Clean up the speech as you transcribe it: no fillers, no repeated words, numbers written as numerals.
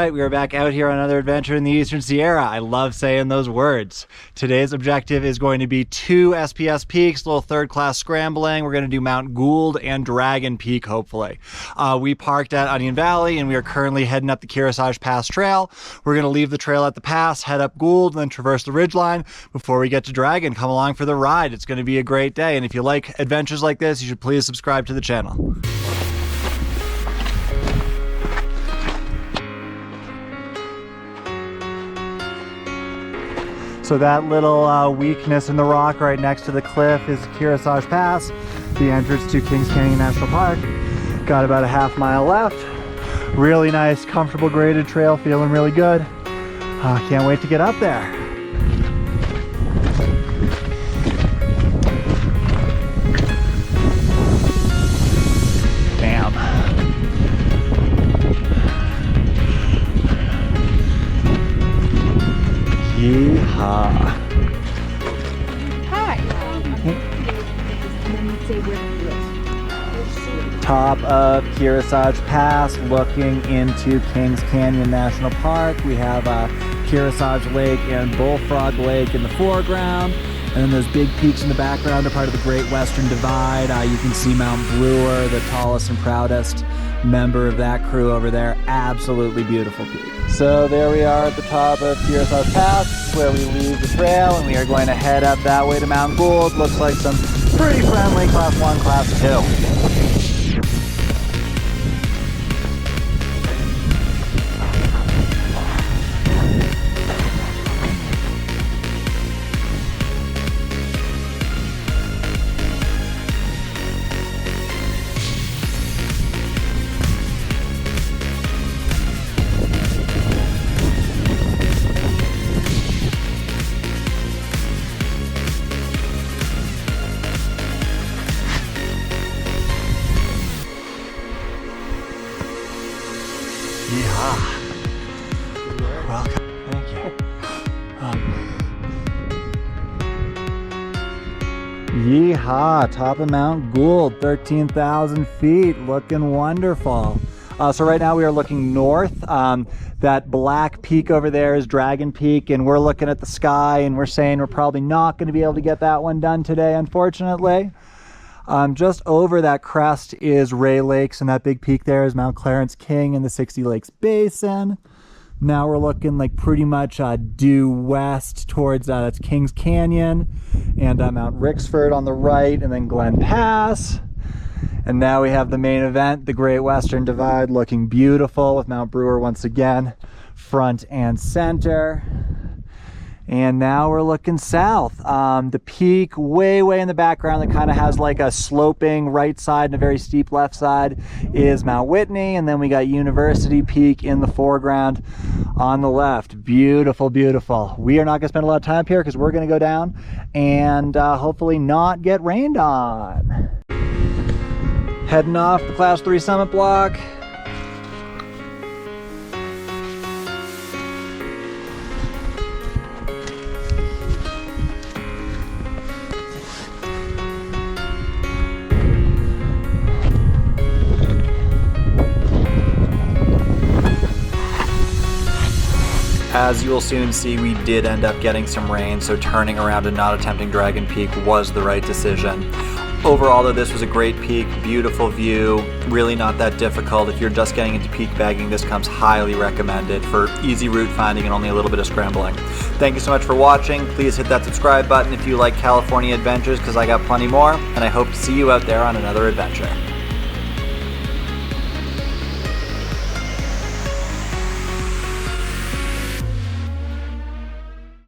right, we are back out here on another adventure in the Eastern Sierra. I love saying those words. Today's objective is going to be 2 SPS peaks, a little third-class scrambling. We're going to do Mount Gould and Dragon Peak, hopefully. We parked at Onion Valley, and we are currently heading up the Kearsarge Pass trail. We're going to leave the trail at the pass, head up Gould, and then traverse the ridgeline before we get to Dragon. Come along for the ride. It's going to be a great day, and if you like adventures like this, you should please subscribe to the channel. So that little weakness in the rock right next to the cliff is Kearsarge Pass, the entrance to Kings Canyon National Park. Got about a half mile left. Really nice, comfortable graded trail, feeling really good. Can't wait to get up there. Bam. Yeehaw. Hi. Top of Kearsarge Pass, looking into Kings Canyon National Park. We have Kearsarge Lake and Bullfrog Lake in the foreground. And then those big peaks in the background are part of the Great Western Divide. You can see Mount Brewer, the tallest and proudest member of that crew over there. Absolutely beautiful peak. So there we are at the top of Kearsarge Pass, where we leave the trail, and we are going to head up that way to Mount Gould. Looks like some pretty friendly Class 1, Class 2. Yeehaw. Welcome. Thank you. Yeehaw. Top of Mount Gould, 13,000 feet. Looking wonderful. So right now we are looking north. That black peak over there is Dragon Peak, and we're looking at the sky, and we're saying we're probably not going to be able to get that one done today, unfortunately. Just over that crest is Ray Lakes, and that big peak there is Mount Clarence King in the 60 Lakes Basin. Now we're looking like pretty much due west towards that's Kings Canyon and Mount Rixford on the right, and then Glen Pass. And now we have the main event, the Great Western Divide, looking beautiful with Mount Brewer once again, front and center. And now we're looking south. The peak way in the background that kind of has like a sloping right side and a very steep left side is Mount Whitney. And then we got University Peak in the foreground on the left. Beautiful, beautiful. We are not gonna spend a lot of time up here because we're gonna go down and hopefully not get rained on. Heading off the Class 3 summit block. As you will soon see, we did end up getting some rain, so turning around and not attempting Dragon Peak was the right decision. Overall, though, this was a great peak, beautiful view, really not that difficult. If you're just getting into peak bagging, this comes highly recommended for easy route finding and only a little bit of scrambling. Thank you so much for watching. Please hit that subscribe button if you like California adventures, because I got plenty more, and I hope to see you out there on another adventure.